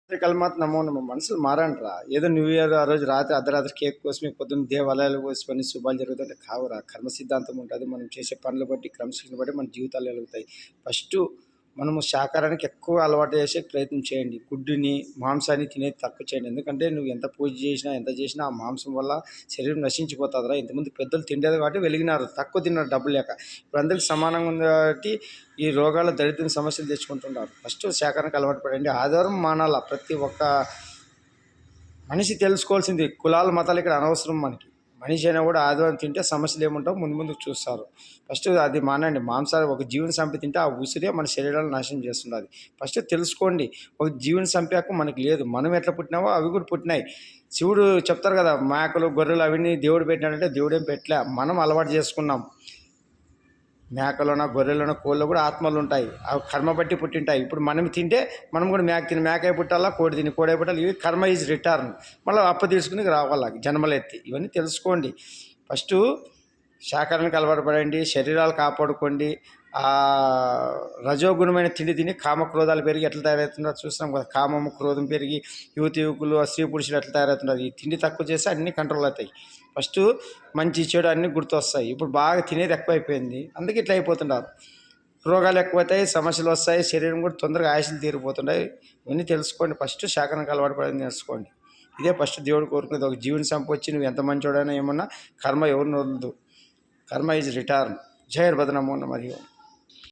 కల్మాత్ నమో నమః. మనుషులు మారండిరా. ఏదో న్యూ ఇయర్ ఆ రోజు రాత్రి అర్ధరాత్రి కేక్ కోసి పొద్దున్న దేవాలయాలు కోసుకొని శుభాలు జరుగుతుంటే కావురా. కర్మ సిద్ధాంతం ఉంటుంది. మనం చేసే పనులు బట్టి క్రమశిక్షణ బట్టి మన జీవితాలు వెలుగుతాయి. ఫస్టు మనము శాకాహారానికి ఎక్కువ అలవాటు చేసే ప్రయత్నం చేయండి. గుడ్డుని మాంసాన్ని తినేది తక్కువ చేయండి. ఎందుకంటే నువ్వు ఎంత పూజ చేసినా ఎంత చేసినా ఆ మాంసం వల్ల శరీరం నశించిపోతుందిరా. ఇంతకుముందు పెద్దలు తిండేది కాబట్టి వెలిగినారు, తక్కువ తిన్నారు డబ్బు లేక. ఇప్పుడు అందరికి సమానంగా ఉంది కాబట్టి ఈ రోగాల దరిద్రం సమస్యలు తెచ్చుకుంటున్నారు. ఫస్ట్ శాకాహారానికి అలవాటు పడండి. ఆధారం మానాల ప్రతి ఒక్క మనిషి తెలుసుకోవాల్సింది. కులాలు మతాలు ఇక్కడ అనవసరం మనకి. మనిషి అయినా కూడా ఆదివారం తింటే సమస్యలు ఏముంటావు ముందు ముందుకు చూస్తారు. ఫస్ట్ అది మానండి. మాంసాలు ఒక జీవన సంపి తింటే ఆ ఉసిరే మన శరీరాలను నాశనం చేస్తున్నది. ఫస్ట్ తెలుసుకోండి. ఒక జీవన సంపాకు మనకి లేదు. మనం ఎట్లా పుట్టినావో అవి కూడా పుట్టినాయి. శివుడు చెప్తారు కదా, మేకలు గొర్రెలు అవన్నీ దేవుడు పెట్టినాడంటే దేవుడేం పెట్టలే, మనం అలవాటు చేసుకున్నాం. మేకలోన గొర్రెలోన కోళ్ళు కూడా ఆత్మలు ఉంటాయి. అవి కర్మ బట్టి పుట్టింటాయి. ఇప్పుడు మనం తింటే మనం కూడా మేక తిని మేక పుట్టాలా, కోడి తిని కోడి పుట్టాలి. ఇవి కర్మ ఈజ్ రిటర్న్. మళ్ళీ అప్పు తీసుకుని రావాలి జన్మలెత్తి. ఇవన్నీ తెలుసుకోండి. ఫస్టు శాకాహారానికి అలవాటు పడండి. శరీరాలు కాపాడుకోండి. రజోగుణమైన తిండి తిని కామక్రోధాలు పెరిగి ఎట్లా తయారవుతుందో చూస్తాం కదా. కామము క్రోధం పెరిగి యువకులు స్త్రీ పురుషులు ఎట్లా తయారవుతున్నారు. ఈ తిండి తక్కువ చేస్తే అన్నీ కంట్రోల్ అవుతాయి. ఫస్టు మంచి చెడు అన్నీ గుర్తొస్తాయి. ఇప్పుడు బాగా తినేది ఎక్కువైపోయింది, అందుకే ఇట్లా అయిపోతున్నారు. రోగాలు ఎక్కువవుతాయి, సమస్యలు వస్తాయి, శరీరం కూడా తొందరగా ఆయుషులు తీరిపోతున్నాయి. ఇవన్నీ తెలుసుకోండి. ఫస్ట్ శాకాహారానికి అలవాటు పడని తెలుసుకోండి. ఇదే ఫస్ట్ దేవుడు కోరుకునేది. ఒక జీవన సంపొచ్చి నువ్వు ఎంత మంచోడైనా ఏమన్నా కర్మ ఎవరిని వదలదు. కర్మ ఈజ్ రిటర్న్. జై భద్రమో మరియు